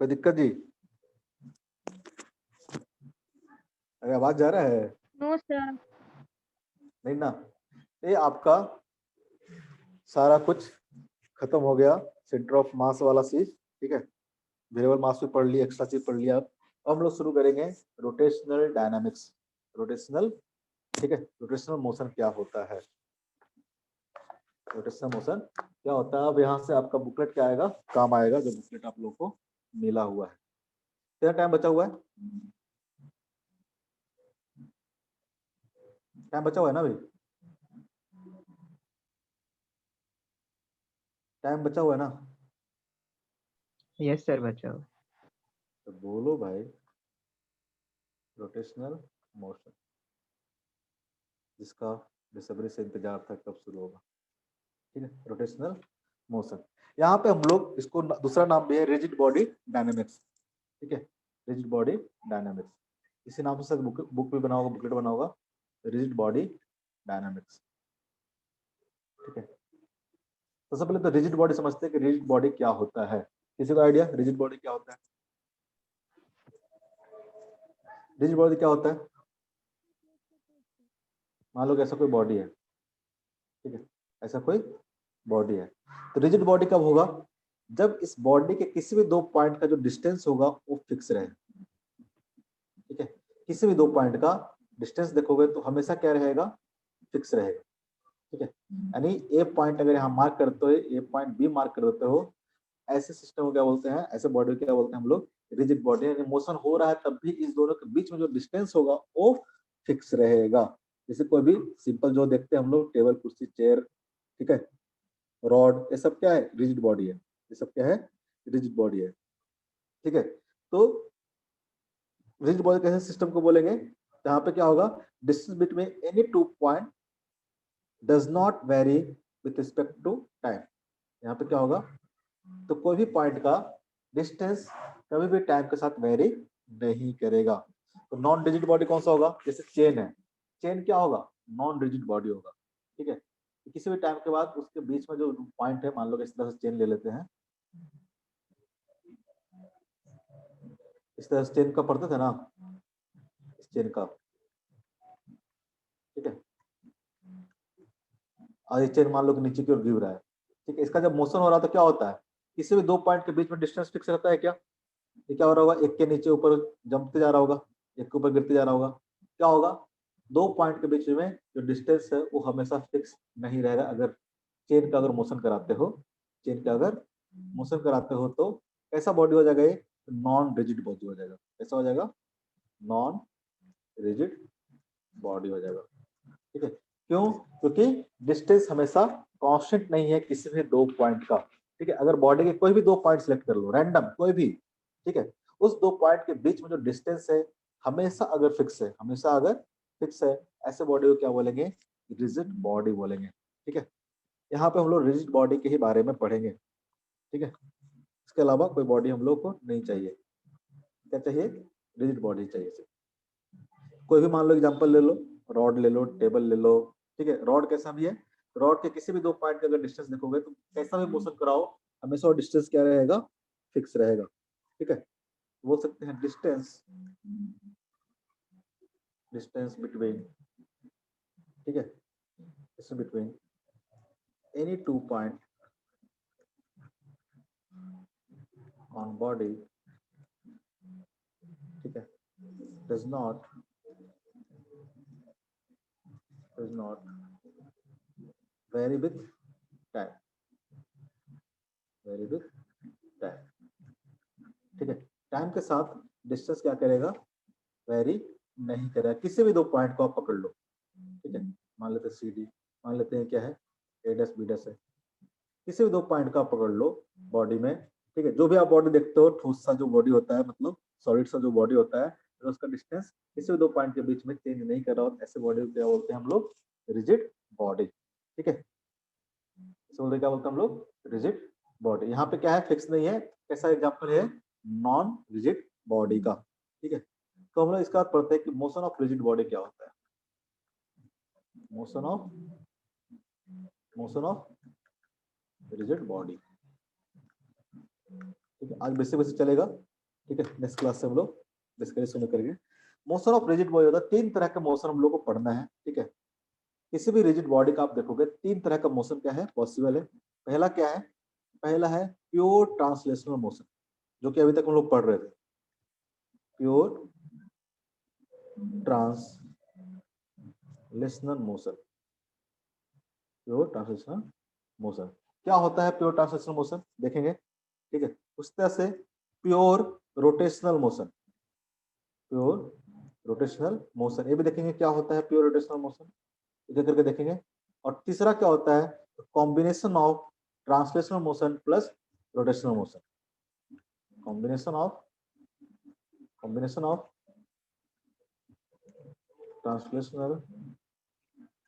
कोई दिक्कत जी? अरे आवाज जा रहा है? No sir. नहीं ना? ये आपका सारा कुछ खत्म हो गया, सेंटर ऑफ मास वाला चीज, ठीक है। वेरिएबल मास भी पढ़ लिया, एक्स्ट्रा चीज पढ़ लिया। अब हम लोग शुरू करेंगे रोटेशनल डायनामिक्स। रोटेशनल, ठीक है। रोटेशनल मोशन क्या होता है? रोटेशनल मोशन क्या होता है? अब यहाँ से आपका बुकलेट क्या आएगा, काम आएगा, जो बुकलेट आप लोग को मिला हुआ है। कितना टाइम बचा हुआ है? टाइम बचा हुआ है ना भाई? टाइम बचा हुआ है ना? यस सर, बचाओ। तो बोलो भाई। रोटेशनल मोशन, जिसका बेसब्री से इंतजार था कब शुरू होगा, ठीक है। रोटेशनल मोशन, यहाँ पे हम लोग इसको दूसरा नाम भी है रिजिड बॉडी डायनेमिक्स, ठीक है। रिजिड बॉडी डायनेमिक्स, इसी नाम से बुक भी बना होगा, बुकलेट बना होगा, रिजिड बॉडी डायनेमिक्स, ठीक है। तो सबसे पहले तो रिजिड बॉडी समझते हैं कि रिजिड बॉडी क्या होता है। किसी को आइडिया रिजिड बॉडी क्या होता है? रिजिड बॉडी क्या होता है? मान लो कि ऐसा कोई बॉडी है, ठीक है, ऐसा कोई बॉडी है। तो रिजिड बॉडी कब होगा? जब इस बॉडी के किसी भी दो पॉइंट का जो डिस्टेंस होगा वो फिक्स रहे, ठीक है। किसी भी दो पॉइंट का डिस्टेंस देखोगे तो हमेशा क्या रहेगा, फिक्स रहेगा, ठीक है। यानी ए पॉइंट अगर यहाँ मार्क करते हो, ए पॉइंट बी मार्क कर देते हो, ऐसे सिस्टम को क्या बोलते हैं, ऐसे बॉडी को क्या बोलते हैं हम लोग, रिजिड बॉडी। यानी मोशन हो रहा है तब भी इस दोनों के बीच में जो डिस्टेंस होगा वो फिक्स रहेगा। जैसे कोई भी सिंपल जो देखते हैं हम लोग, टेबल, कुर्सी, चेयर, ठीक है, रॉड, ये सब क्या है, रिजिड बॉडी है। ये सब क्या है, रिजिड बॉडी है, ठीक है। तो रिजिड बॉडी कैसे सिस्टम को बोलेंगे, यहाँ पे क्या होगा, distance between any two point does not vary with respect to time. यहाँ पे क्या होगा, तो कोई भी पॉइंट का डिस्टेंस कभी भी टाइम के साथ वेरी नहीं करेगा। तो नॉन रिजिड बॉडी कौन सा होगा, जैसे चेन है, चेन क्या होगा, नॉन रिजिड बॉडी होगा, ठीक है। तो किसी भी टाइम के बाद उसके बीच में जो पॉइंट है, मान लो इस तरह से चेन ले लेते हैं, इस तरह से चेन का पढ़ते थे ना, इस चेन का, ठीक है। और ये चेन मान लो कि नीचे की ओर गिर रहा है, ठीक है। इसका जब मोशन हो रहा है तो क्या होता है, किसी भी दो पॉइंट के बीच में डिस्टेंस फिक्स रहता है क्या? ये क्या हो रहा होगा, एक के नीचे ऊपर जंपते जा रहा होगा, एक के ऊपर गिरते जा रहा होगा, क्या होगा, दो पॉइंट के बीच में जो डिस्टेंस है वो हमेशा फिक्स नहीं रहेगा। अगर चेन का अगर मोशन कराते हो, चेन का अगर मोशन कराते हो तो कैसा बॉडी हो जाएगा, ये नॉन रिजिड बॉडी हो जाएगा। कैसा हो जाएगा, नॉन रिजिड बॉडी हो जाएगा, ठीक है। क्यों? क्योंकि डिस्टेंस हमेशा कांस्टेंट नहीं है किसी भी दो पॉइंट का, ठीक है। अगर बॉडी के कोई भी दो पॉइंट सेलेक्ट कर लो, रैंडम कोई भी, ठीक है, उस दो पॉइंट के बीच में जो डिस्टेंस है हमेशा अगर फिक्स है, हमेशा अगर फिक्स है, ऐसे बॉडी को क्या बोलेंगे, रिजिड बॉडी बोलेंगे, ठीक है। यहाँ पे हम लोग रिजिड बॉडी के ही बारे में पढ़ेंगे, ठीक है। इसके अलावा कोई बॉडी हम लोग को नहीं चाहिए। क्या चाहिए, रिजिड बॉडी चाहिए सिर्फ। कोई भी मान लो एग्जांपल ले लो, रॉड ले लो, टेबल ले लो, ठीक है। रॉड कैसा भी है, रॉड के किसी भी दो पॉइंट का अगर डिस्टेंस देखोगे तो कैसा भी मोशन कराओ हमेशा वो डिस्टेंस क्या रहेगा, फिक्स रहेगा, ठीक है। बोल सकते हैं डिस्टेंस, डिस्टेंस बिटवीन, ठीक है, distance between any two point on body, ठीक है, does not vary with time, vary with time, ठीक है। टाइम के साथ डिस्टेंस क्या करेगा, वेरी नहीं करेगा। किसी भी दो पॉइंट को आप पकड़ लो, ठीक है, मान लेते हैं सी डी, मान लेते हैं क्या है, ए डैश बी डैश है, किसी भी दो पॉइंट का आप पकड़ लो बॉडी में, ठीक है। जो भी आप बॉडी देखते हो, ठोस सा जो बॉडी होता है, मतलब सॉलिड सा जो बॉडी होता है, तो उसका डिस्टेंस किसी भी दो पॉइंट के बीच में चेंज नहीं कर रहा हो, ऐसे बॉडी को क्या बोलते हैं हम लोग, रिजिड बॉडी, ठीक है। बोलते क्या बोलते हैं हम लोग, रिजिड बॉडी। यहाँ पे क्या है, फिक्स नहीं है। कैसा एग्जाम्पल है, नॉन रिजिड बॉडी का, ठीक है। तो हम लोग इसका पढ़ते हैं कि मोशन ऑफ रिजिड बॉडी क्या होता है। मोशन ऑफ रिजिड बॉडी, ठीक है। है, आज बेसिक बेसिक चलेगा, ठीक है। नेक्स्ट क्लास से हम लोग डिस्कस शुरू करेंगे। मोशन ऑफ रिजिड बॉडी होता है, 3 तरह का मोशन हम लोग को पढ़ना है, ठीक है। किसी भी रिजिड बॉडी का आप देखोगे 3 तरह का मोशन क्या है पॉसिबल है। पहला क्या है, पहला है प्योर ट्रांसलेशनल मोशन, जो कि अभी तक हम लोग पढ़ रहे थे, pure translational motion. Pure translational motion क्या होता है, प्योर ट्रांसलेशनल मोशन देखेंगे, ठीक है। उस तरह से pure rotational motion, pure rotational motion, ये भी देखेंगे क्या होता है प्योर रोटेशनल मोशन, इधर करके देखेंगे। और तीसरा क्या होता है, combination of translational motion plus rotational motion, combination of translational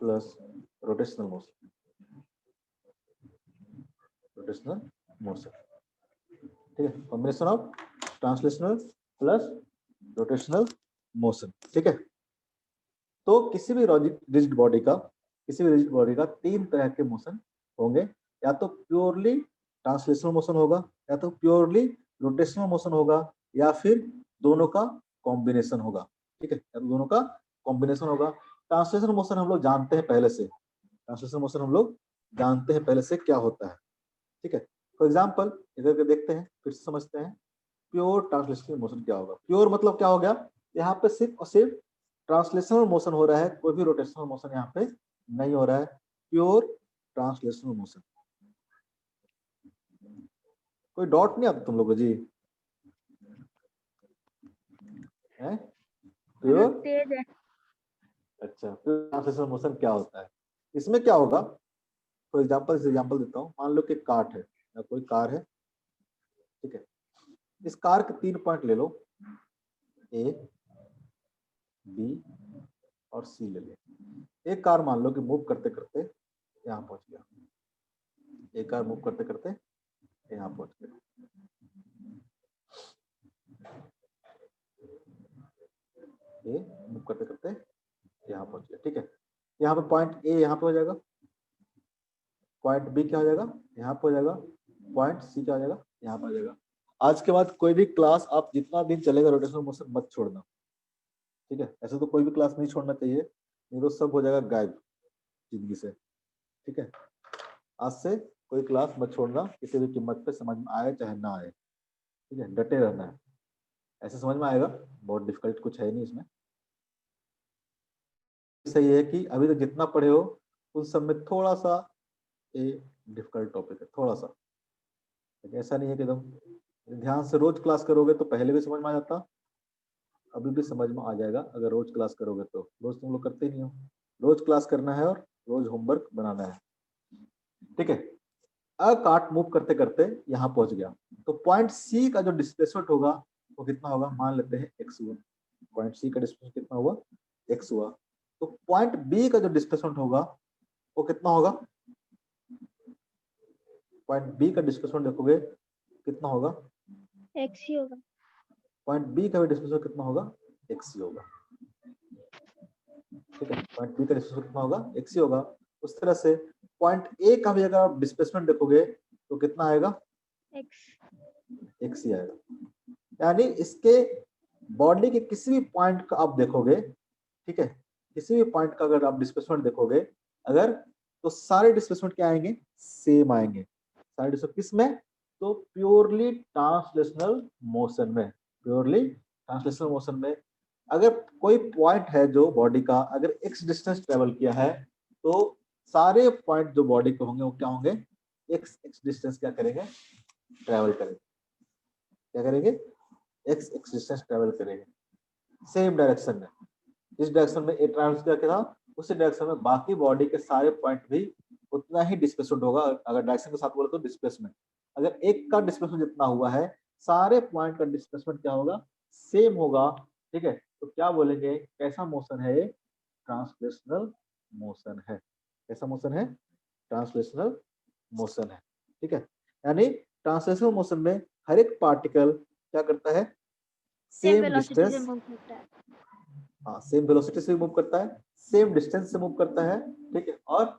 plus rotational motion, rotational motion, ठीक है। Combination of translational plus rotational motion, ठीक है। तो किसी भी रिजिड बॉडी का 3 तरह के मोशन होंगे, या तो प्योरली ट्रांसलेशनल मोशन होगा, या तो प्योरली रोटेशनल मोशन होगा, या फिर दोनों का कॉम्बिनेशन होगा, ठीक है। या तो दोनों का कॉम्बिनेशन होगा। ट्रांसलेशनल मोशन हम लोग जानते हैं पहले से, ट्रांसलेशनल मोशन हम लोग जानते हैं पहले से क्या होता है, ठीक है। फॉर एग्जाम्पल इधर के देखते हैं, फिर से समझते हैं प्योर ट्रांसलेशनल मोशन क्या होगा। प्योर मतलब क्या हो गया, यहाँ पे सिर्फ और सिर्फ ट्रांसलेशनल मोशन हो रहा है, कोई भी रोटेशनल मोशन यहाँ पे नहीं हो रहा है, प्योर ट्रांसलेशनल मोशन। कोई डॉट नहीं आता तुम लोग को जी, है प्योर? अच्छा, प्योर ट्रांसलेशनल मोशन क्या होता है, इसमें क्या होगा, फॉर एग्जाम्पल देता हूँ। मान लो कि कार्ट है, या कोई कार है, ठीक है। इस कार के 3 पॉइंट ले लो, ए बी और सी ले लो। एक कार मान लो कि मूव करते करते यहाँ पहुंच गया, एक कार मूव करते करते यहाँ पहुंच गया, ए मूव करते करते यहाँ पहुंच गया, ठीक है। यहाँ पे पॉइंट ए यहाँ पे हो जाएगा, पॉइंट बी क्या हो जाएगा, यहाँ पे हो जाएगा, पॉइंट सी क्या हो जाएगा, यहाँ पे आ जाएगा। आज के बाद कोई भी क्लास आप जितना दिन चलेगा रोटेशनल मोशन मत छोड़ना, ठीक है। ऐसे तो कोई भी क्लास नहीं छोड़ना चाहिए, नहीं तो सब हो जाएगा गायब जिंदगी से, ठीक है। आज से कोई क्लास मत छोड़ना, किसी भी कीमत पे, समझ में आए चाहे ना आए, ठीक है। डटे रहना है, ऐसे समझ में आएगा, बहुत डिफिकल्ट कुछ है नहीं इसमें। सही है कि अभी तक जितना पढ़े हो उन सब में थोड़ा सा ये डिफिकल्ट टॉपिक है, थोड़ा सा, लेकिन ऐसा नहीं है कि एकदम ध्यान से रोज क्लास करोगे तो पहले भी समझ में आ जाता, अभी भी समझ में आ जाएगा अगर रोज क्लास करोगे तो। रोज तुम लोग करते ही नहीं हो, रोज क्लास करना है और रोज होमवर्क बनाना है, ठीक है। अब कार्ट मूव करते करते यहाँ पहुंच गया, तो पॉइंट सी का जो डिस्प्लेसमेंट होगा वो कितना होगा, मान लेते हैं एक्स हुआ, पॉइंट सी का डिस्प्लेसमेंट कितना हुआ, एक्स हुआ। तो पॉइंट बी का जो डिस्प्लेसमेंट होगा वो कितना होगा, पॉइंट बी का डिस्प्लेसमेंट देखोगे कितना होगा, एक्स ही होगा। पॉइंट बी का भी डिस्प्लेसमेंट कितना होगा, एक्स ही होगा, ठीक है। पॉइंट बी का डिस्प्लेसमेंट कितना होगा, एक्स ही होगा। उस तरह से पॉइंट ए का भी अगर आप डिस्प्लेसमेंट देखोगे तो कितना आएगा, एक्स ही आएगा। यानी इसके बॉडी के किसी भी पॉइंट का आप देखोगे, ठीक है, किसी भी पॉइंट का अगर आप डिस्प्लेसमेंट देखोगे अगर, तो सारे डिस्प्लेसमेंट क्या आएंगे, सेम आएंगे। सारे डिस्प्लेसमेंट किस में, तो प्योरली ट्रांसलेशनल मोशन में, प्योरली ट्रांसलेशनल मोशन में। अगर कोई पॉइंट है जो बॉडी का अगर एक्स डिस्टेंस ट्रेवल किया है, तो सारे पॉइंट जो बॉडी के होंगे वो क्या होंगे, एक्स एक्स डिस्टेंस क्या करेंगे, ट्रेवल करेंगे, क्या करेंगे, एक्स एक्स डिस्टेंस ट्रेवल करेंगे सेम डायरेक्शन में। जिस डायरेक्शन में ए ट्रेवल किया था उसी डायरेक्शन में बाकी बॉडी के सारे पॉइंट भी उतना ही डिस्प्लेसमेंट होगा। अगर डायरेक्शन के साथ बोले तो डिस्प्लेसमेंट, अगर एक का डिस्प्लेसमेंट जितना हुआ है सारे पॉइंट का डिस्प्लेसमेंट क्या होगा, सेम होगा, ठीक है। तो क्या बोलेंगे, कैसा मोशन है, ट्रांसलेशनल मोशन है। कैसा मोशन है, ट्रांसलेशनल मोशन है, ठीक है। यानी ट्रांसलेशनल मोशन में हर एक पार्टिकल क्या करता है, सेम डिस्टेंस, हाँ सेम वेलोसिटी से मूव करता है, सेम डिस्टेंस से मूव करता है, ठीक है, और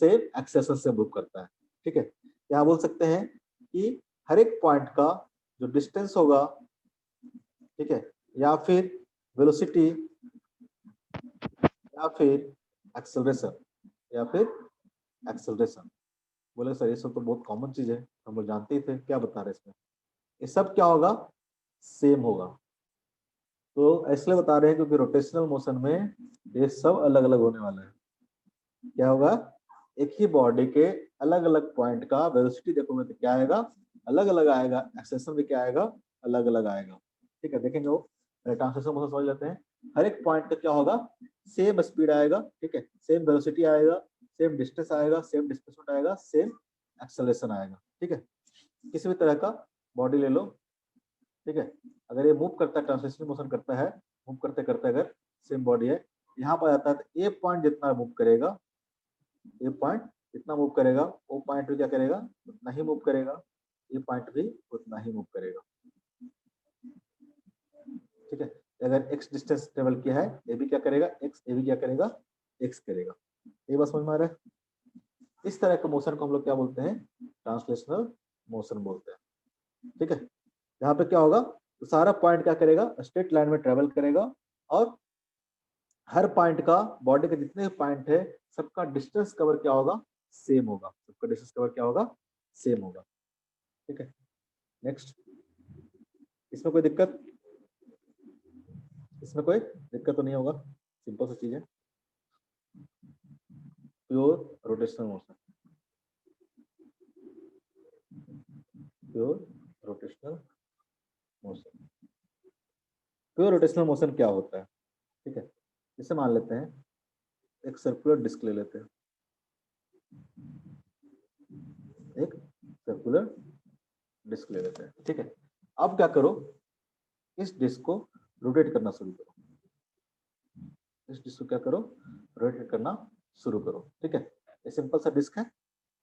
सेम एक्सेलेरेशन से मूव करता है, ठीक है। यहाँ बोल सकते हैं कि हर एक पॉइंट का जो डिस्टेंस होगा, ठीक है, या फिर वेलोसिटी, या फिर एक्सेलरेशन, या फिर एक्सेलरेशन। बोले सर ये सब तो बहुत कॉमन चीज है, हम लोग जानते ही थे, क्या बता रहे इसमें? ये सब क्या होगा? सेम होगा। तो इसलिए बता रहे हैं क्योंकि रोटेशनल मोशन में ये सब अलग अलग होने वाला है। क्या होगा? एक ही बॉडी के अलग अलग पॉइंट का वेलोसिटी देखोगे तो क्या आएगा? अलग अलग आएगा। एक्सेलरेशन भी क्या आएगा? अलग अलग आएगा। ठीक है, देखेंगे वो ट्रांसलेशनल मोशन समझ लेते हैं। हर एक पॉइंट का क्या होगा? सेम स्पीड आएगा, ठीक है, सेम वेलोसिटी आएगा, सेम डिस्टेंस आएगा, सेम डिस्प्लेसमेंट आएगा, सेम एक्सेलरेशन आएगा। ठीक है, किसी भी तरह का बॉडी ले लो, ठीक है, अगर ये मूव करता है, ट्रांसलेशनल मोशन करता है, मूव करते करते अगर सेम बॉडी है, यहाँ पर आता है तो ए पॉइंट जितना मूव करेगा, ए पॉइंट जितना मूव करेगा, वो पॉइंट भी क्या करेगा? उतना ही मूव करेगा। ये पॉइंट भी उतना ही मूव करेगा। ठीक है, अगर x डिस्टेंस ट्रेवल किया है, ए भी क्या करेगा? x, ए भी क्या करेगा? x करेगा। ये बात समझ में आ रहा है? इस तरह के मोशन को हम लोग क्या बोलते हैं? ट्रांसलेशनल मोशन बोलते हैं। ठीक है, यहाँ पे क्या होगा? तो सारा पॉइंट क्या करेगा? स्ट्रेट लाइन में ट्रेवल करेगा, और हर पॉइंट का, बॉडी के जितने पॉइंट है, सबका डिस्टेंस कवर क्या होगा? सेम होगा। सबका डिस्टेंस कवर क्या होगा? सेम होगा। ठीक है, नेक्स्ट। इसमें कोई दिक्कत? इसमें कोई दिक्कत तो नहीं होगा, सिंपल सी चीज है। Pure rotational motion, pure rotational motion. Pure rotational motion क्या होता है? ठीक है, इसे मान लेते हैं एक सर्कुलर डिस्क ले लेते हैं, एक सर्कुलर डिस्क ले लेते हैं। ठीक है, अब क्या करो? इस डिस्क को रोटेट करना शुरू करो। इस डिस्क को क्या करो? रोटेट करना शुरू करो। ठीक है, ये सिंपल सा डिस्क है,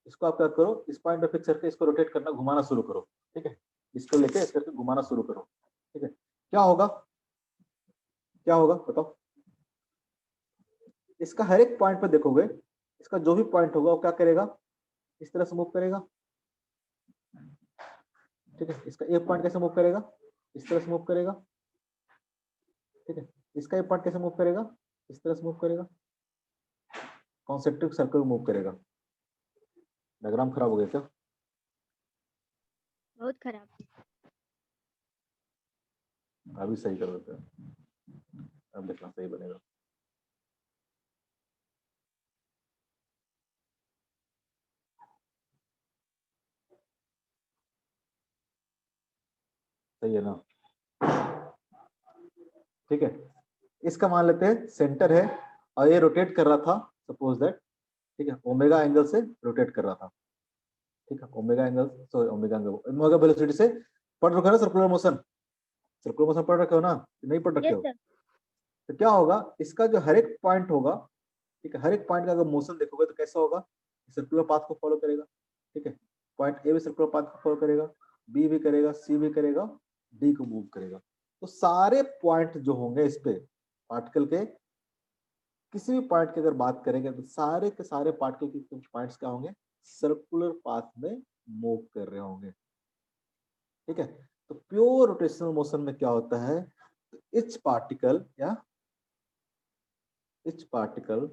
इसको आप क्या करो? इस पॉइंट पे फिक्स करके इसको रोटेट करना, घुमाना शुरू करो। ठीक है, इसको लेके इस करके घुमाना शुरू करो। ठीक है, क्या होगा? क्या होगा बताओ? इसका हर एक पॉइंट पे देखोगे, इसका जो भी पॉइंट होगा वो क्या करेगा? इस तरह से मूव करेगा। ठीक है, इसका एक पॉइंट कैसे मूव करेगा? इस तरह से मूव करेगा। ठीक है, इसका एक पॉइंट कैसे मूव करेगा? इस तरह से मूव करेगा, कॉन्सेंट्रिक सर्कल मूव करेगा। डायग्राम खराब हो गया क्या? बहुत खराब। अभी सही कर देते हैं, अब देखना सही बनेगा। सही है ना? ठीक है, इसका मान लेते हैं सेंटर है, और ये रोटेट कर रहा था, सपोज दैट, ठीक है, ओमेगा एंगल से रोटेट कर रहा था। ठीक है, omega angle, sorry omega angle, omega velocity से पढ़ रखे हो ना सर्कुलर मोशन? सर्कुलर मोशन पढ़ रखे हो ना? नहीं पढ़ रखे यस हो? सर। तो क्या होगा? इसका जो हर एक पॉइंट होगा, ठीक है, हर एक पॉइंट का अगर मोशन देखोगे तो कैसा होगा? सर्कुलर पाथ को फॉलो करेगा। ठीक है, पॉइंट ए भी सर्कुलर पाथ को फॉलो करेगा, बी भी करेगा, सी भी करेगा, डी को मूव करेगा। तो सारे पॉइंट जो होंगे इस पे पार्टिकल के, किसी भी पॉइंट की अगर बात करेंगे तो सारे के सारे पार्टिकल के पॉइंट्स क्या होंगे? सर्कुलर पाथ में मूव कर रहे होंगे। ठीक है, तो प्योर रोटेशनल मोशन में क्या होता है? तो इच पार्टिकल, या इच पार्टिकल,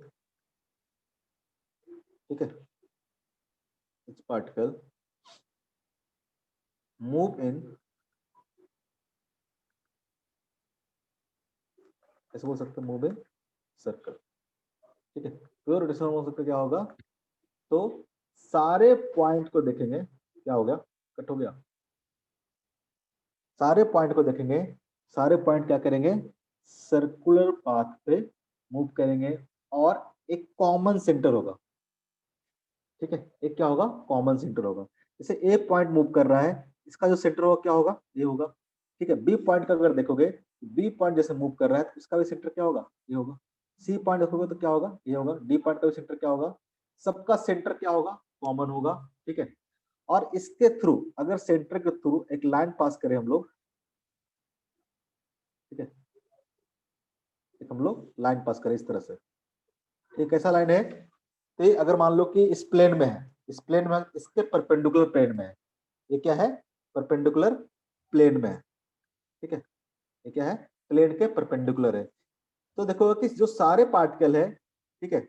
ठीक है, इच पार्टिकल मूव इन, ऐसे बोल सकते हैं, मूव इन सर्कल। ठीक है, प्योर रोटेशनल मोशन का क्या होगा? तो सारे पॉइंट को देखेंगे, क्या हो गया? कट हो गया। सारे पॉइंट को देखेंगे, सारे पॉइंट क्या करेंगे? सर्कुलर पाथ पे मूव करेंगे, और एक कॉमन सेंटर होगा। ठीक है, एक क्या होगा? कॉमन सेंटर होगा। जैसे ए पॉइंट मूव कर रहा है, इसका जो सेंटर होगा क्या होगा? ये होगा। ठीक है, बी पॉइंट का अगर देखोगे, बी पॉइंट जैसे मूव कर रहा है तो इसका भी सेंटर क्या होगा? ये होगा। सी पॉइंट देखोगे तो क्या होगा? ये होगा। डी पॉइंट का भी सेंटर क्या होगा? सबका सेंटर क्या होगा? कॉमन होगा। ठीक है, और इसके थ्रू, अगर सेंटर के थ्रू एक लाइन पास करें हम लोग, ठीक है, एक हम लोग लाइन पास करें इस तरह से, ये कैसा लाइन है? तो ये अगर मान लो कि इस प्लेन में है, इस प्लेन में, इसके परपेंडिकुलर प्लेन में है, ये क्या है? परपेंडिकुलर प्लेन में है, ठीक है, ये क्या है, प्लेन के परपेंडिकुलर है। तो देखो कि जो सारे पार्टिकल है, ठीक है,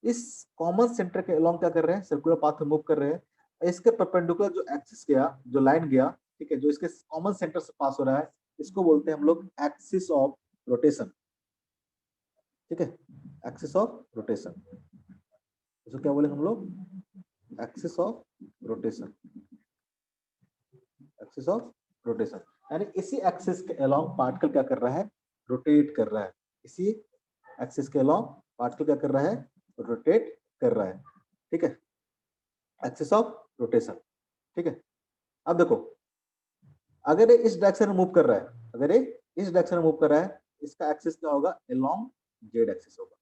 इस कॉमन सेंटर के अलोंग क्या कर रहे हैं, सर्कुलर पाथ में मूव कर रहे हैं। इसके परपेंडिकुलर जो एक्सिस गया, जो लाइन गया, ठीक है, जो इसके कॉमन सेंटर से पास हो रहा है, इसको बोलते हैं हम लोग एक्सिस ऑफ रोटेशन, ठीक है, एक्सिस ऑफ रोटेशन। इसको क्या बोले हम लोग, axis of rotation, axis of rotation. यानी इसी एक्सिस के अलोंग पार्टिकल क्या कर रहा है, रोटेट कर रहा है। इसी एक्सिस के अलोंग पार्टिकल क्या कर रहा है, रोटेट कर रहा है, ठीक है, एक्सिस ऑफ रोटेशन, ठीक है। अब देखो, अगर ये इस डायरेक्शन में मूव कर रहा है, अगर ये इस डायरेक्शन में मूव कर रहा है, इसका एक्सिस क्या होगा, अलोंग जेड एक्सिस होगा,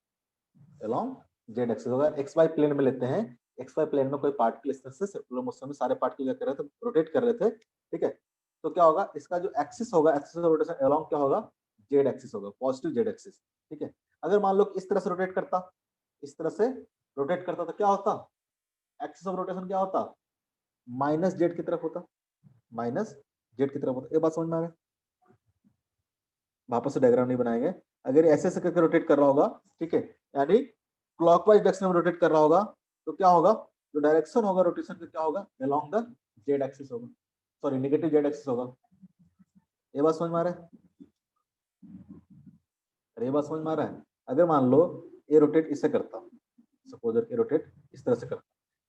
अलोंग जेड एक्सिस होगा। एक्स वाई प्लेन में लेते हैं, एक्स वाई प्लेन में कोई पार्टिकल इस तरह से सर्कुलर मोशन में सारे पार्टिकल क्या कर रहे थे, रोटेट कर रहे थे, ठीक है। तो क्या होगा, इसका जो एक्सिस होगा, एक्सिस ऑफ रोटेशन अलोंग क्या होगा, जेड एक्सिस होगा, पॉजिटिव जेड एक्सिस, ठीक है। अगर मान लो इस तरह से रोटेट करता, इस तरह से रोटेट करता, तो क्या होता, एक्सिस ऑफ रोटेशन क्या होता, माइनस जेड की तरफ होता, माइनस जेड की तरफ होता। ये बात समझ में आ गई, वापस से डायग्राम नहीं बनाएंगे। अगर ऐसे ऐसे करके रोटेट कर रहा होगा, ठीक है, यानी क्लॉकवाइज डायरेक्शन में रोटेट कर रहा होगा, तो क्या होगा, जो डायरेक्शन होगा रोटेशन का क्या होगा, अलोंग द जेड एक्सिस होगा, सॉरी नेगेटिव जेड एक्सिस होगा। ये बात समझ में आ रहा है, अरे ये बात समझ में आ रहा है। अगर मान लो ये रोटेट इससे करता, सपोज ये रोटेट इस तरह से करता,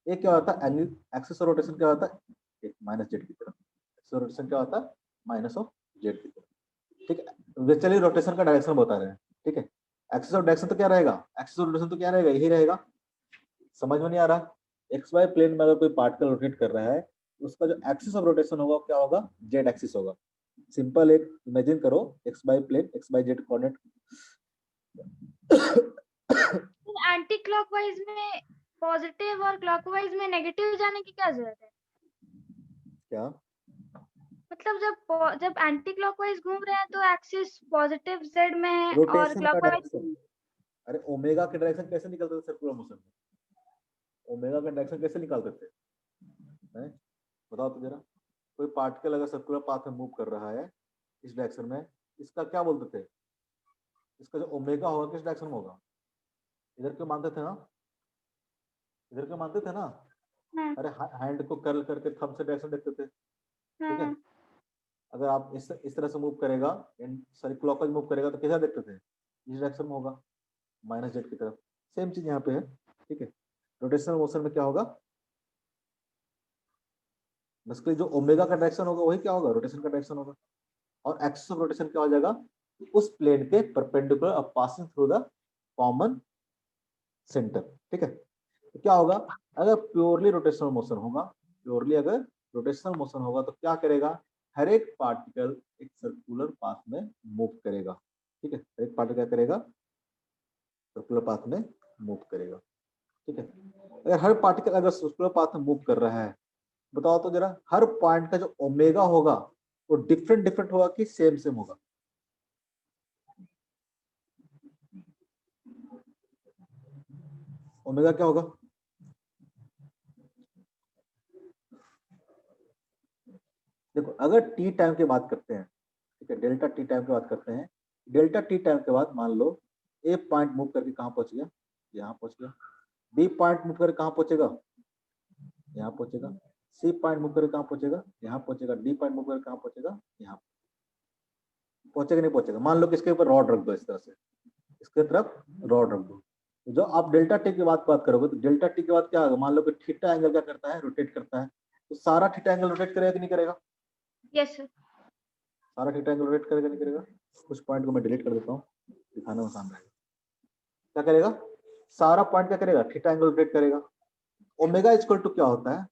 ये क्या होता है, एक्सिस ऑफ रोटेशन क्या होता है, माइनस जेड की तरफ, एक्सिस ऑफ रोटेशन क्या होता है, माइनस ऑफ जेड की तरफ, ठीक है। चलिए रोटेशन का डायरेक्शन बता रहे हैं, ठीक है। एक्सिस ऑफ डायरेक्शन तो क्या रहेगा, एक्सिस ऑफ रोटेशन तो क्या रहेगा, यही रहेगा। समझ में नहीं आ रहा, एक्स वाई प्लेन में अगर कोई पार्टिकल रोटेट कर रहा है, उसका जो एक्सिस ऑफ रोटेशन होगा क्या होगा, जेड एक्सिस होगा। सिंपल एक इमेजिन करो, X Y plane, X Y Z coordinate. Anti clockwise में पॉजिटिव और क्लॉकवाइज में नेगेटिव जाने की क्या जरूरत है? क्या, मतलब जब एंटी क्लॉकवाइज घूम रहे हैं तो एक्सिस पॉजिटिव जेड में है और रोटेशन का क्लॉकवाइज। डायरेक्शन, अरे ओमेगा के डायरेक्शन कैसे निकलते थे सर्कुलर मोशन में, ओमेगा का डायरेक्शन कैसे निकालते थे, हैं? बताओ तो जरा। कोई पार्टिकल अगर सर्कुलर पाथ में मूव कर रहा है इस डायरेक्शन में, इसका क्या बोलते थे, इसका जो ओमेगा होगा किस डायरेक्शन में होगा, इधर क्यों मानते थे ना, इधर क्यों मानते थे ना। हाँ, अरे हैंड को कर्ल करके थंब से डायरेक्शन देखते थे, ठीक है। हाँ, अगर आप इस तरह से मूव करेगा, सॉरी क्लॉकवाइज मूव करेगा, तो कैसा देखते थे, इस डायरेक्शन में होगा, माइनस जेड की तरफ। सेम चीज यहाँ पे है, ठीक है। रोटेशनल मोशन में क्या होगा, बेसिकली जो ओमेगा का डायरेक्शन होगा वही क्या होगा, रोटेशन का डायरेक्शन होगा। और एक्सिस ऑफ रोटेशन क्या हो जाएगा, उस प्लेन के perpendicular of passing through the common centre, ठीक है। तो क्या होगा, अगर प्योरली रोटेशनल मोशन होगा, प्योरली अगर रोटेशनल मोशन होगा तो क्या करेगा, हर एक पार्टिकल एक सर्कुलर पाथ में मूव करेगा, ठीक है। हर एक पार्टिकल क्या करेगा, सर्कुलर पाथ में मूव करेगा, ठीक है। अगर हर पार्टिकल अगर सर्कुलर पाथ में मूव कर रहा है, बताओ तो जरा, हर पॉइंट का जो ओमेगा होगा वो डिफरेंट डिफरेंट होगा कि सेम सेम होगा, ओमेगा क्या होगा, देखो अगर टी टाइम की बात करते हैं, ठीक है, डेल्टा टी टाइम की बात करते हैं, डेल्टा टी टाइम के बाद मान लो ए पॉइंट मूव करके कहाँ पहुंच गया, यहाँ पहुंच गया। बी पॉइंट मूव करके कहाँ पहुंचेगा, यहाँ पहुंचेगा। सी पॉइंट मूव करके कहाँ पहुंचेगा, यहाँ पहुंचेगा। डी पॉइंट मूव करके कहाँ पहुंचेगा, यहाँ पहुंचेगा, नहीं पहुंचेगा। मान लो कि इसके ऊपर रॉड रख दो, इस तरह से इसके तरफ रॉड रख दो, तो जो आप डेल्टा टी की बात करोगे, तो डेल्टा टी के बाद क्या होगा, मान लो कि थीटा एंगल क्या करता है, रोटेट करता है, तो सारा थीटा एंगल रोटेट करेगा कि नहीं करेगा, यस सर। सारा थीटा एंगल रोटेट करेगा नहीं करेगा। कुछ पॉइंट को मैं डिलीट कर देता हूँ, दिखाना आसान रहेगा। क्या करेगा, सारा पॉइंट क्या करेगा, थीटा एंगल रोटेट करेगा। ओमेगा इक्वल टू क्या होता है,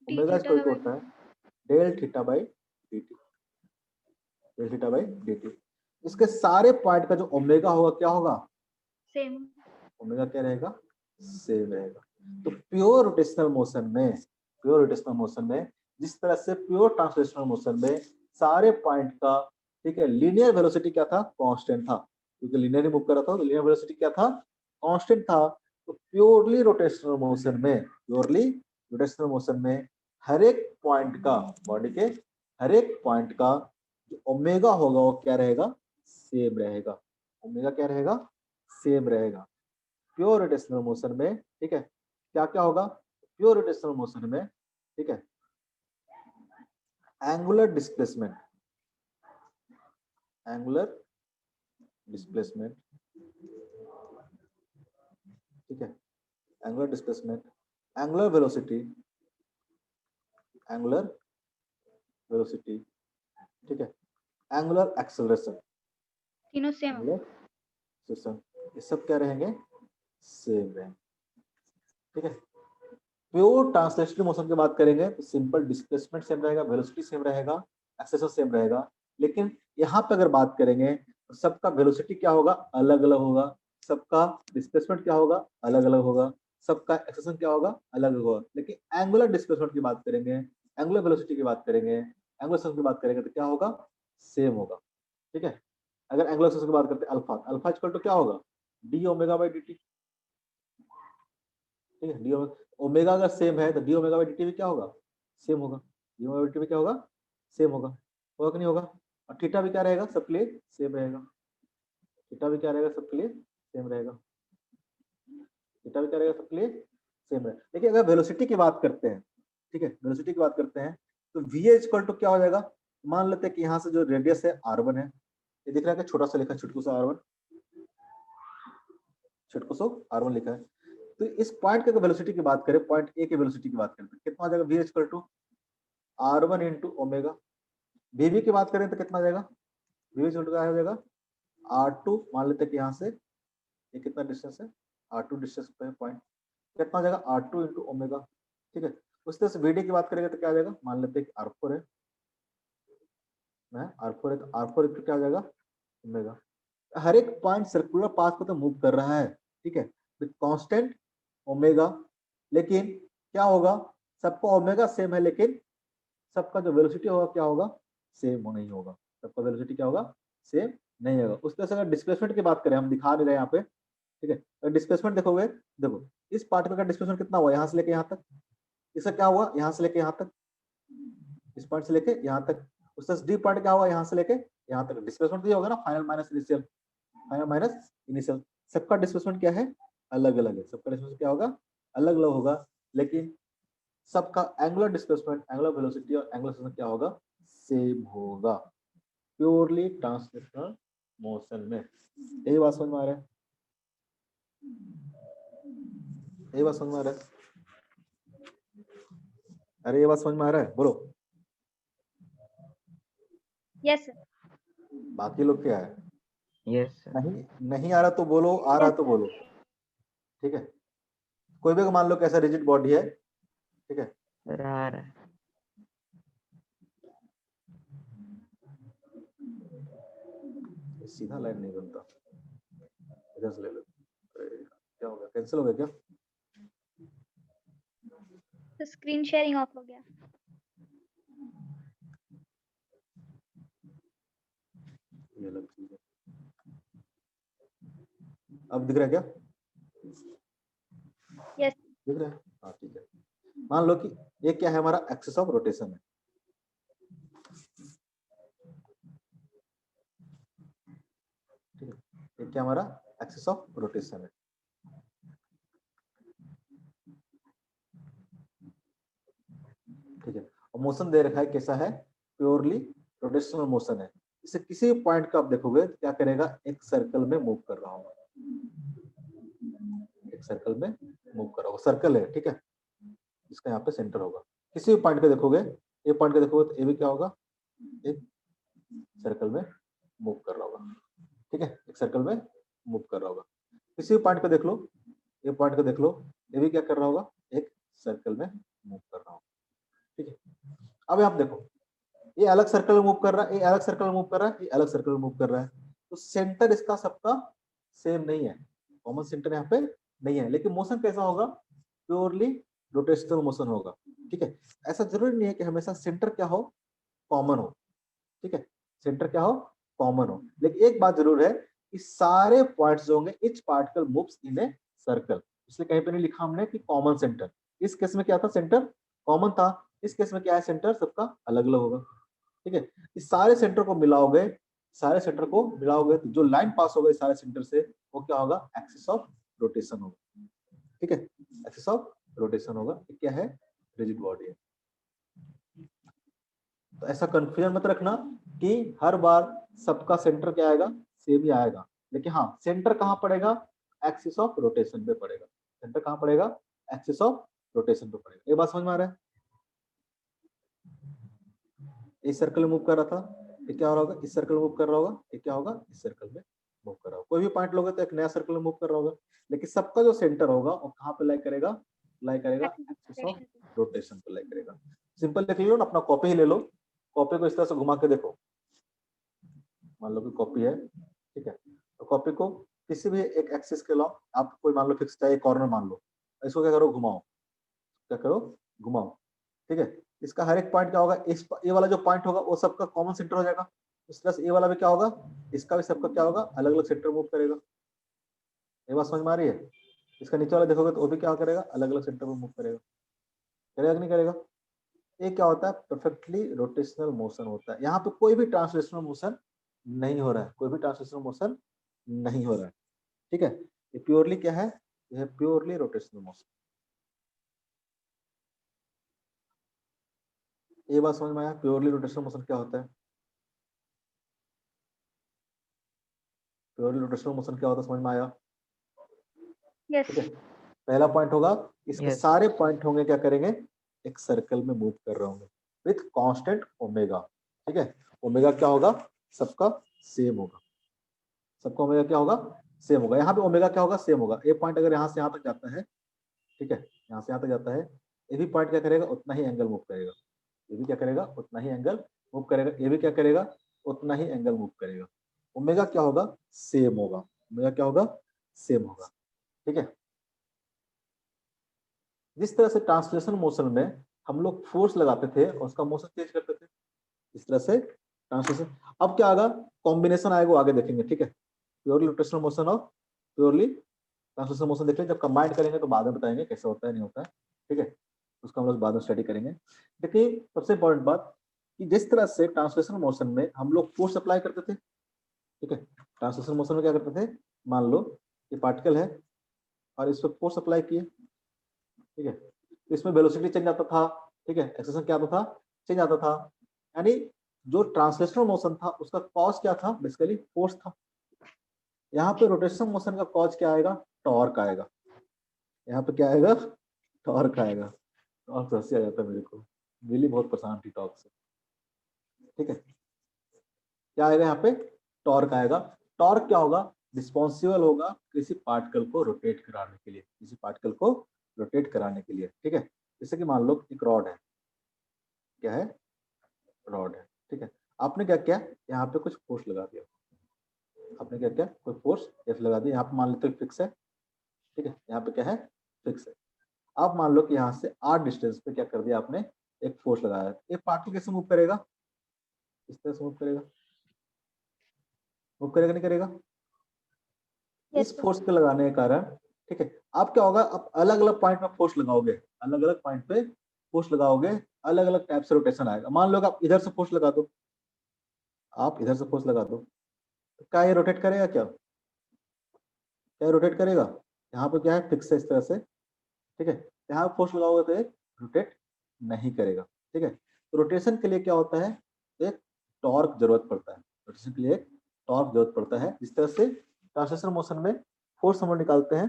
ओमेगा इक्वल टू होता है del theta by dt, del theta by dt। इसके सारे पॉइंट का जो ओमेगा होगा क्या होगा, सेम। ओमेगा क्या रहेगा, सेम रहेगा। तो प्योर रोटेशनल मोशन में, प्योर रोटेशनल मोशन में जिस तरह से प्योर ट्रांसलेशनल मोशन में सारे पॉइंट का, ठीक है, लीनियर वेलोसिटी क्या था, कांस्टेंट था, क्योंकि लीनियर मूव कर रहा था, तो लीनियर वेलोसिटी क्या था, कांस्टेंट था। तो प्योरली रोटेशनल मोशन में, प्योरली रोटेशनल मोशन में हर एक पॉइंट का, बॉडी के हर एक पॉइंट का जो ओमेगा होगा वो क्या रहेगा, सेम रहेगा। ओमेगा क्या रहेगा, सेम रहेगा। प्योर रोटेशनल मोशन में, ठीक है, क्या क्या होगा, प्योर रोटेशनल मोशन में, ठीक है, एंगुलर डिस्प्लेसमेंट, एंगुलर डिस्प्लेसमेंट, ठीक है, angular displacement, angular velocity, angular velocity, ठीक है, एंगुलर एक्सेलरेशन, तीनों सेम। एंगुलर सिस्टम, ये सब क्या रहेंगे, सेम रहेंगे, ठीक है। प्योर ट्रांसलेशनल मोशन की बात करेंगे तो सिंपल डिस्प्लेसमेंट सेम रहेगा, वेलोसिटी सेम रहेगा, एक्सेलरेशन सेम रहेगा। लेकिन यहाँ पे अगर बात करेंगे तो सबका वेलोसिटी क्या होगा, अलग अलग होगा, सबका डिस्प्लेसमेंट क्या होगा, अलग अलग होगा, सबका एक्सेलरेशन क्या होगा, अलग अलग होगा। लेकिन एंगुलर डिस्प्लेसमेंट की बात करेंगे, एंगुलर वेलोसिटी की बात करेंगे, एंगुलर एक्सेलरेशन की बात करेंगे तो क्या होगा, सेम होगा, ठीक है। अगर एंगुलर एक्सेलरेशन की बात करते हैं अल्फा, अल्फा इक्वल टू क्या होगा, D omega by D T, ठीक है। डी ओमेगा अगर सेम है तो D omega by D T भी क्या होगा, सेम होगा। D omega by D T भी क्या होगा, सेम होगा, होगा कि नहीं होगा। और थीटा भी क्या रहेगा, सबके लिए सेम रहेगा। थीटा भी क्या रहेगा, सबके लिए सेम रहेगा। थीटा भी क्या रहेगा, सबके लिए सेम रहेगा। देखिए अगर वेलोसिटी की बात करते हैं, ठीक है, वेलोसिटी की बात करते हैं तो वी इक्वल टू क्या हो जाएगा, मान लेते हैं कि यहाँ से जो रेडियस है r1 है, ये दिख रहा है कि छोटा सा लिखा है, छुटकू सा r1, छुटकू सा r1 लिखा है। तो इस पॉइंट के वेलोसिटी की बात करें, पॉइंट ए की वेलोसिटी की बात करते हैं, कितना आ जाएगा, V equal to r1 into omega. VV की बात करें तो कितना आ जाएगा, वी इक्वल टू क्या हो जाएगा, r2, मान लेते हैं कि यहाँ से ये कितना डिस्टेंस है, r2 डिस्टेंस पे पॉइंट, कितना आ जाएगा, r2 इंटू ओमेगा, ठीक है। उस तरह से वीडी की बात करेंगे तो क्या आ जाएगा, मान लेते हैं कि r4 है, r4 है तो r4 इंटू क्या आ जाएगा, ओमेगा। हर एक पॉइंट सर्कुलर पाथ पे तो मूव कर रहा है, ठीक है, विद कांस्टेंट ओमेगा। लेकिन क्या होगा, सबका ओमेगा सेम है, लेकिन सबका जो वेलोसिटी होगा क्या होगा, सेम नहीं होगा। सबका वेलोसिटी क्या होगा, सेम नहीं होगा। उस तरह से अगर डिस्प्लेसमेंट की बात करें, हम दिखा नहीं रहे यहाँ पे, ठीक है, अगर डिस्प्लेसमेंट देखोगे, देखो इस पार्टिकल का डिस्प्लेसमेंट कितना हुआ, यहाँ से लेके यहाँ तक, इसका क्या हुआ, यहाँ से लेके यहाँ तक, इस पॉइंट से लेके यहाँ तक। उस तरह से डी पॉइंट क्या हुआ, यहाँ से लेके यहाँ तक। डिस्प्लेसमेंट तो ये होगा ना, final minus initial, final minus initial. सबका डिस्प्लेसमेंट क्या है, अलग अलग है, सबका डिस्प्लेसमेंट क्या होगा, अलग अलग होगा। लेकिन सबका एंगुलर डिस्प्लेसमेंट, एंगुलर वेलोसिटी और एंगुलर डिस्प्लेसमेंट क्या होगा, सेम होगा, प्योरली ट्रांसलेशनल मोशन में। यही बात समझ में आ रहा है, यही बात समझ में आ रहा है, अरे ये बात समझ में आ रहा है, बोलो। Yes sir. बाकी लोग क्या है, यस सर। नहीं नहीं आ रहा तो बोलो, आ रहा तो बोलो, ठीक है। कोई भी मान लो कैसा रिजिड बॉडी है, ठीक है, सर आ रहा है। सीधा लाइन नहीं बनता, इधर से ले लो। अरे, क्या हो गया, कैंसिल हो गया क्या, तो स्क्रीन शेयरिंग ऑफ हो गया। ये अलग चीज है। अब दिख रहा है क्या, यस। दिख रहा है, हाँ ठीक है। मान लो कि ये क्या है, हमारा एक्सिस ऑफ रोटेशन है, ठीक है, ये क्या हमारा एक्सिस ऑफ रोटेशन है, ठीक है। और मोशन दे रखा है कैसा है, प्योरली रोटेशनल मोशन है। इसे किसी पॉइंट का आप देखोगे तो क्या करेगा, एक सर्कल में मूव कर रहा होगा, एक सर्कल में मूव कर रहा होगा, सर्कल है, ठीक है, इसका यहाँ पे सेंटर होगा। किसी भी पॉइंट पे देखोगे, ये पॉइंट पे देखोगे तो ये भी क्या होगा, एक सर्कल में मूव कर रहा होगा, ठीक है, एक सर्कल में मूव कर रहा होगा। किसी भी पॉइंट पे देख लो, ये पॉइंट पे देख लो, ये भी क्या कर रहा होगा, एक सर्कल में मूव कर रहा होगा, ठीक है। अब आप देखो, ये अलग सर्कल में मूव कर रहा है, ये अलग सर्कल में मूव कर रहा है, ये अलग सर्कल में मूव कर रहा है, तो सेंटर इसका सबका सेम नहीं है, कॉमन सेंटर यहाँ पे नहीं है। लेकिन मोशन कैसा होगा, प्योरली रोटेशनल मोशन होगा, ठीक है। ऐसा जरूरी नहीं है कि हमेशा सेंटर क्या हो, कॉमन हो, ठीक है, सेंटर क्या हो, कॉमन हो। लेकिन एक बात जरूर है कि सारे पॉइंट्स जो होंगे, etch particle moves in a circle, इसलिए कहीं पे नहीं लिखा हमने कि कॉमन सेंटर। इस केस में क्या था, सेंटर कॉमन था, इस केस में क्या है, सेंटर सबका अलग अलग होगा, ठीक है। इस सारे सेंटर को मिलाओगे, सारे सेंटर को मिलाओगे तो जो लाइन पास होगा इस सारे सेंटर से वो क्या होगा, एक्सिस ऑफ रोटेशन होगा। ठीक है, एक्सिस ऑफ रोटेशन होगा। ये क्या है, रिजिड बॉडी है। तो ऐसा कंफ्यूजन मत रखना कि हर बार सबका सेंटर क्या आएगा, सेम ही आएगा, लेकिन हाँ सेंटर कहाँ पड़ेगा, एक्सिस ऑफ रोटेशन पे पड़ेगा। सेंटर कहाँ पड़ेगा, एक्सिस ऑफ रोटेशन पे पड़ेगा। ये बात समझ में आ रहा है? इस सर्कल में मूव कर रहा था, ये क्या हो रहा होगा, इस सर्कल में मूव कर रहा होगा, ये क्या होगा, इस सर्कल में मूव कर रहा होगा। कोई भी पॉइंट लोगे तो एक नया सर्कल में मूव कर रहा होगा, लेकिन सबका जो सेंटर होगा वो कहाँ पे लाई करेगा, लाई करेगा एक्सिस ऑफ रोटेशन पे लाई करेगा। सिंपल लिख लो ना, अपना कॉपी ही ले लो, कॉपी को इस तरह से घुमा के देखो। मान लो कि कॉपी है, ठीक है, तो कॉपी को किसी भी एक एक्सिस के लॉन्ग आप कोई मान लो फिक्स चाहिए कॉर्नर मान लो, इसको क्या करो, घुमाओ, क्या करो, घुमाओ। ठीक है, इसका हर एक पॉइंट क्या होगा, इस ये वाला जो पॉइंट होगा वो सबका कॉमन सेंटर हो जाएगा। इस तरह से ये वाला भी क्या होगा, इसका भी सबका क्या होगा, अलग अलग सेंटर मूव करेगा। ये बात समझ में आ रही है? इसका नीचे वाला देखोगे तो वो भी क्या करेगा, अलग अलग सेंटर में मूव करेगा। करेगा कि नहीं करेगा? ये क्या होता है, परफेक्टली रोटेशनल मोशन होता है। यहाँ पे कोई भी ट्रांसलेशनल मोशन नहीं हो रहा है, कोई भी ट्रांसलेशनल मोशन नहीं हो रहा है। ठीक है, ये प्योरली क्या है, यह प्योरली रोटेशनल मोशन। ये बात समझ में आया, प्योरली रोटेशनल मोशन क्या होता है? प्योरली रोटेशनल मोशन क्या होता है, समझ में आया? यस ठीक है, पहला पॉइंट होगा, इसके Yes. सारे पॉइंट होंगे क्या करेंगे, एक सर्कल में मूव कर रहे होंगे विथ कांस्टेंट ओमेगा। ठीक है, ओमेगा क्या होगा, सबका सेम होगा, सबका ओमेगा क्या होगा, सेम होगा। यहाँ पे ओमेगा क्या होगा, सेम होगा। ए पॉइंट अगर यहाँ से यहाँ तक जाता है, ठीक है, यहाँ से यहाँ तक जाता है, ये भी पॉइंट क्या करेगा, उतना ही एंगल मूव करेगा। ये भी क्या करेगा, उतना ही एंगल मूव करेगा। ये भी क्या करेगा, उतना ही एंगल मूव करेगा। ओमेगा क्या होगा, सेम होगा। ओमेगा क्या होगा, सेम होगा। ठीक है, जिस तरह से ट्रांसलेशन मोशन में हम लोग फोर्स लगाते थे और उसका मोशन चेंज करते थे, इस तरह से ट्रांसलेशन। अब क्या आएगा, कॉम्बिनेशन आएगा, वो आगे देखेंगे। ठीक है, प्योरली रोटेशनल मोशन और प्योरली ट्रांसलेशन मोशन देख लें, जब कंबाइन करेंगे तो बाद में बताएंगे कैसे होता है नहीं होता है। ठीक है, उसको हम लोग बाद में स्टडी करेंगे। देखिए सबसे इंपॉर्टेंट बात कि जिस तरह से ट्रांसलेशन मोशन में हम लोग फोर्स अप्लाई करते थे, ठीक है, ट्रांसलेशन मोशन में क्या करते थे, मान लो ये पार्टिकल है और इस पर फोर्स अप्लाई किए, ठीक है, तो इसमें वेलोसिटी चेंज आता था, ठीक है, एक्सेलरेशन क्या आता था, चेंज आता था। यानी जो ट्रांसलेशनल मोशन था उसका कॉज क्या था, बेसिकली फोर्स था। यहाँ पे रोटेशनल मोशन का कॉज क्या आएगा, टॉर्क आएगा। यहाँ पे क्या आएगा, टॉर्क आएगा। टॉर्क हंसी आ जाता है मेरे को, मिली बहुत परेशान थी टॉर्क से। ठीक है, क्या आएगा, यहाँ पे टॉर्क आएगा। टॉर्क क्या होगा, रिस्पॉन्सिबल होगा किसी पार्टिकल को रोटेट कराने के लिए, किसी पार्टिकल को रोटेट कराने के लिए। ठीक है, जैसे कि मान लो एक रॉड है, क्या है, रॉड है। ठीक है, आपने क्या किया, यहाँ पे कुछ फोर्स लगा दिया, आपने क्या किया, कोई फोर्स एफ लगा दिया। यहाँ पे मान लेते फिक्स है, ठीक है, यहाँ पे क्या है, फिक्स है। आप मान लो कि यहाँ से आर डिस्टेंस पे क्या कर दिया आपने, एक फोर्स लगाया। ये पार्टिकल कैसे मूव करेगा, इस तरह से मूव करेगा, मूव करेगा नहीं करेगा, यस इस फोर्स के लगाने के कारण। ठीक है, आप क्या होगा, आप अलग अलग पॉइंट में फोर्स लगाओगे, अलग अलग पॉइंट पे फोर्स लगाओगे, अलग अलग टाइप से रोटेशन आएगा। मान लो आप इधर से फोर्स लगा दो, आप इधर से फोर्स लगा दो, तो क्या ये रोटेट करेगा, क्या क्या रोटेट करेगा, यहाँ पे क्या है, फिक्स है इस तरह से। ठीक है, यहाँ फोर्स लगाओगे तो ये रोटेट नहीं करेगा। ठीक है, तो रोटेशन के लिए क्या होता है, एक टॉर्क जरूरत पड़ता है, रोटेशन के लिए एक टॉर्क जरूरत पड़ता है। जिस तरह से ट्रांसलेशनल मोशन में फोर्स हम लोग निकालते हैं,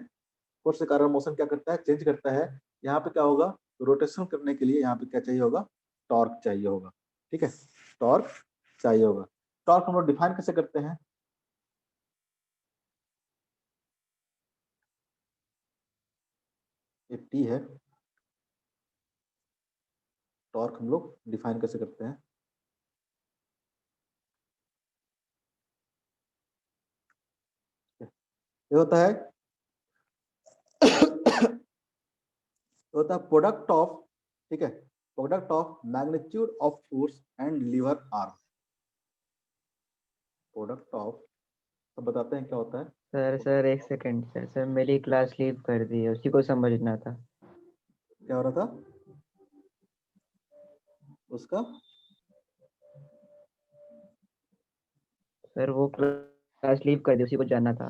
फोर्स के कारण मोशन क्या करता है, चेंज करता है। यहाँ पे क्या होगा, रोटेशन करने के लिए यहाँ पे क्या चाहिए होगा, टॉर्क चाहिए होगा। ठीक है, टॉर्क चाहिए होगा। टॉर्क हम लोग डिफाइन कैसे करते हैं, ये टी है, टॉर्क हम लोग डिफाइन कैसे करते हैं, ये होता है होता है प्रोडक्ट ऑफ, ठीक है, product of magnitude of force and lever arm. Product of, अब बताते हैं क्या होता है। सर एक सेकंड सर मेरी क्लास लीव कर दी है, उसी को समझना था। क्या हो रहा था उसका, सर वो क्लास लीव कर दी, उसी को जाना था।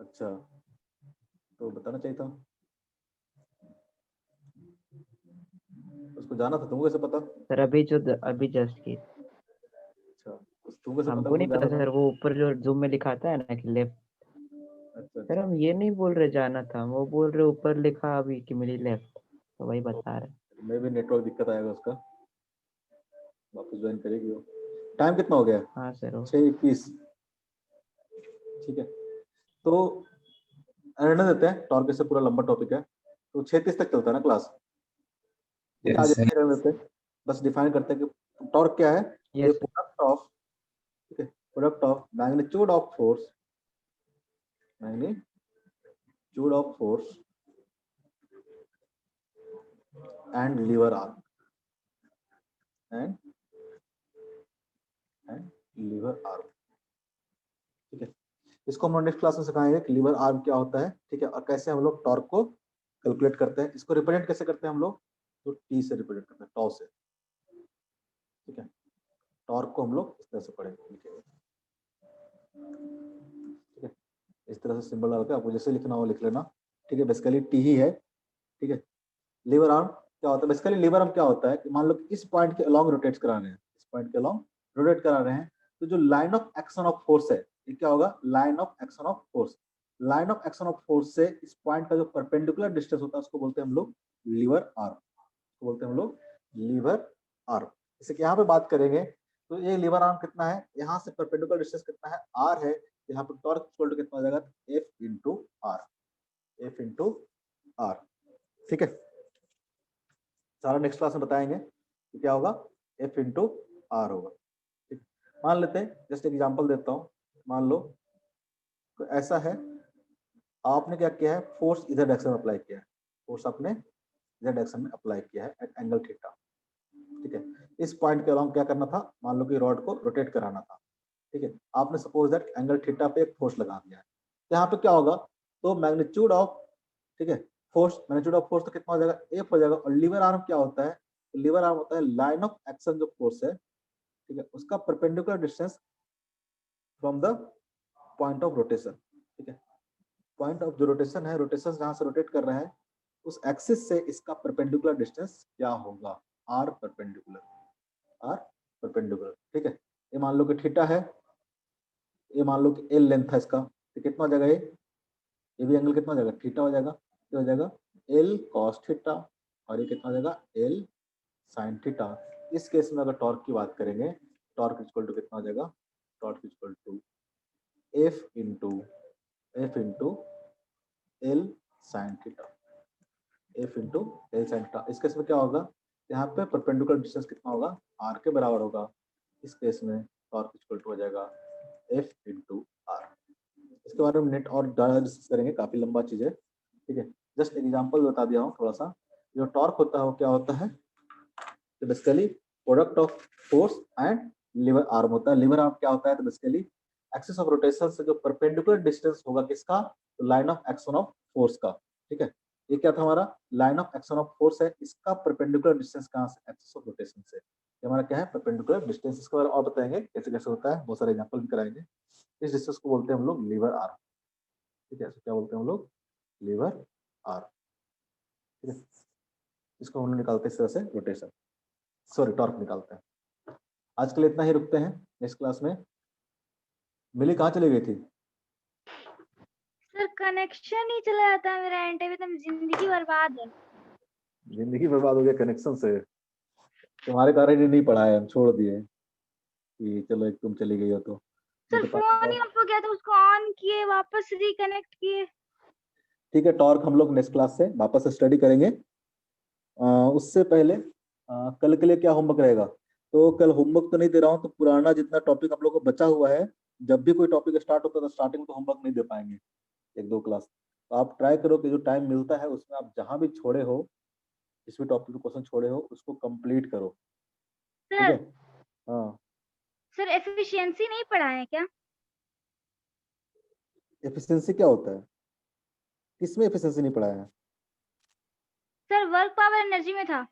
अच्छा, तो बताना चाहिए था, उसको जाना था, तुमको कैसे पता? सर अभी जस्ट की। अच्छा, तुमको कैसे पता हमको उसको नहीं जाना पता था? सर, वो ऊपर जो जूम में लिखाता है ना कि लेफ्ट। अच्छा सर अच्छा, हम ये नहीं बोल रहे जाना था, वो बोल रहे ऊपर लिखा अभी कि मेरी लेफ्ट, तो वही बता रहे। मे भी नेटवर्क दिक्कत आएगा उसका, वापस ज्वाइन करेगी वो। टाइम कितना हो गया? हाँ सर वो 6:21। ठीक है, तो रहने देते हैं, टॉर्क से पूरा लंबा टॉपिक है, तो 6:30 तक चलता है ना क्लास। ठीक है, आज यस यहीं रहने देते हैं, बस डिफाइन करते हैं कि टॉर्क क्या है। ये यस प्रोडक्ट ऑफ, ठीक है, product of magnitude of force, magnitude of force and lever arm, and lever arm. ठीक है, इसको हम नेक्स्ट क्लास में सिखाएंगे कि लीवर आर्म क्या होता है, ठीक है, और कैसे हम लोग टॉर्क को कैलकुलेट करते हैं। इसको रिप्रेजेंट कैसे करते हैं हम लोग, तो टी से रिप्रेजेंट करते हैं, टॉ से। ठीक है, टॉर्क को हम लोग इस तरह से पढ़ेंगे, लिखेंगे। ठीक है, इस तरह से सिंबल डाल के आपको जैसे लिखना हो लिख लेना। ठीक है, बेसिकली टी ही है। ठीक है, लीवर आर्म क्या होता है, बेसिकली लीवर आर्म क्या होता है कि मान लो कि इस पॉइंट के अलॉन्ग रोटेट करा रहे हैं, इस पॉइंट के अलॉन्ग रोटेट करा रहे हैं, तो जो line of action of force है, ये क्या होगा, line of action of force. Line of action of force से इस पॉइंट का जो परपेंडिकुलर डिस्टेंस होता है उसको बोलते हैं हम लोग लीवर आर्म, उसको बोलते हैं हम लोग लीवर आर्म। जैसे कि यहाँ पे बात करेंगे, तो ये लीवर आर्म कितना है, यहाँ से परपेंडिकुलर डिस्टेंस कितना है, आर है। यहाँ पे टॉर्क इक्वल टू कितना हो जाएगा, F into R, F into R. ठीक है, सारा नेक्स्ट क्लास में बताएंगे कि क्या होगा, एफ इंटू आर होगा। ठीक, मान लेते हैं, जस्ट एग्जांपल देता हूँ। मान लो तो ऐसा है, आपने क्या किया है, फोर्स इधर डायरेक्शन में अप्लाई किया है, फोर्स आपने इधर डायरेक्शन में अप्लाई किया है एट एंगल थीटा। ठीक है, इस पॉइंट के अलॉन्ग क्या करना था, मान लो कि रॉड को रोटेट कराना था। ठीक है, आपने सपोज दैट एंगल थीटा पे एक फोर्स लगा दिया है, तो यहाँ पे क्या होगा, तो मैग्नीट्यूड ऑफ, ठीक है, फोर्स, मैग्नीट्यूड ऑफ फोर्स तो कितना हो जाएगा, एफ हो जाएगा। और लीवर आर्म क्या होता है, तो लीवर आर्म होता है लाइन ऑफ एक्शन जो फोर्स है, ठीक है, उसका perpendicular distance from the point of rotation. ठीक है, पॉइंट ऑफ जो रोटेशन है, रोटेशन जहां से रोटेट कर रहा है, उस एक्सिस से इसका परपेंडिकुलर डिस्टेंस क्या होगा, आर परपेंडिकुलर, आर परपेंडिकुलर। ठीक है, ये मान लो कि थीटा है, ये मान लो कि एल लेंथ है इसका, तो कितना हो जाएगा, ये भी एंगल कितना हो जाएगा, थीटा हो जाएगा। ये हो जाएगा एल कॉस थीटा, और ये कितना हो जाएगा, एल साइन थीटा। इस केस में अगर टॉर्क की बात करेंगे, टॉर्क इक्वल टू कितना हो जाएगा, torque equal to F into L sine theta, F into L sine theta. इस केस में क्या होगा, यहाँ पे परपेंडिकुलर डिस्टेंस कितना होगा, आर के बराबर होगा। इस केस में टॉर्क इक्वल टू हो जाएगा एफ इंटू आर। इसके बारे में नेट और ज़्यादा डिस्कस करेंगे, काफी लंबा चीज है। ठीक है, जस्ट एग्जांपल बता दिया हूँ थोड़ा सा। जो टॉर्क होता है वो क्या होता है, तो basically product of force and lever arm होता है। लीवर आर्म क्या होता है, तो बेसिकली एक्सिस ऑफ रोटेशन से जो परपेंडिकुलर डिस्टेंस होगा किसका, तो line of action of force का। ठीक है, ये क्या था हमारा, line of action of force है, इसका परपेंडिकुलर डिस्टेंस कहाँ से, एक्सिस ऑफ रोटेशन से। ये हमारा क्या है, परपेंडिकुलर डिस्टेंस। इसके बारे में और बताएंगे कैसे कैसे होता है, बहुत सारे एग्जांपल भी कराएंगे। इस डिस्टेंस को बोलते हैं हम लोग लीवर आर्म। ठीक है, क्या बोलते हैं हम लोग, लीवर आर्म। ठीक है, इसको हम लोग निकालते हैं इस तरह से, रोटेशन, सॉरी टॉर्क निकालते हैं। आज के लिए इतना ही, रुकते हैं नेक्स्ट क्लास में। मिली कहाँ चली गई थी? सर कनेक्शन ही चला जाता है मेरा एंड पे, तो जिंदगी बर्बाद है। जिंदगी बर्बाद हो गया कनेक्शन से, तुम्हारे कारण ही नहीं पढ़ाया, हम छोड़ दिए कि चलो एक तुम चली गई हो तो। नहीं सर तो फोन ही ऑफ हो गया था, उसको ऑन किए वापस रिकनेक्ट किए। ठीक है, टॉर्क हम लोग नेक्स्ट क्लास से वापस स्टडी करेंगे। उससे पहले कल के लिए क्या होमवर्क रहेगा, तो कल होमवर्क तो नहीं दे रहा हूँ, तो पुराना जितना टॉपिक हम लोग को बचा हुआ है, जब भी कोई टॉपिक स्टार्ट होता है तो स्टार्टिंग में तो होमवर्क नहीं दे पाएंगे, एक दो क्लास। तो आप ट्राई करो कि जो टाइम मिलता है उसमें आप जहां भी छोड़े हो, जिस भी टॉपिक में क्वेश्चन छोड़े हो उसको कंप्लीट करो। ठीक है, सर हाँ। सर एफिशिएंसी नहीं पढ़ाए क्या? एफिशिएंसी क्या होता है, किसमें एफिशिएंसी नहीं पढ़ाया है? सर वर्क पावर एनर्जी में था।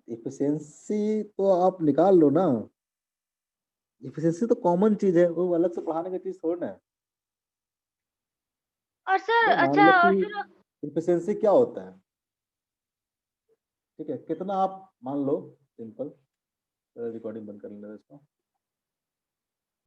एफिशिएंसी तो आप निकाल लो ना, इफिशिएंसी तो कॉमन चीज है, वो अलग से पढ़ाने की चीज थोड़ी ना है। और सर मान अच्छा, लो और कि फिर इफिशिएंसी क्या होता है, ठीक है, कितना आप मान लो, सिंपल, रिकॉर्डिंग बंद कर लेना इसको।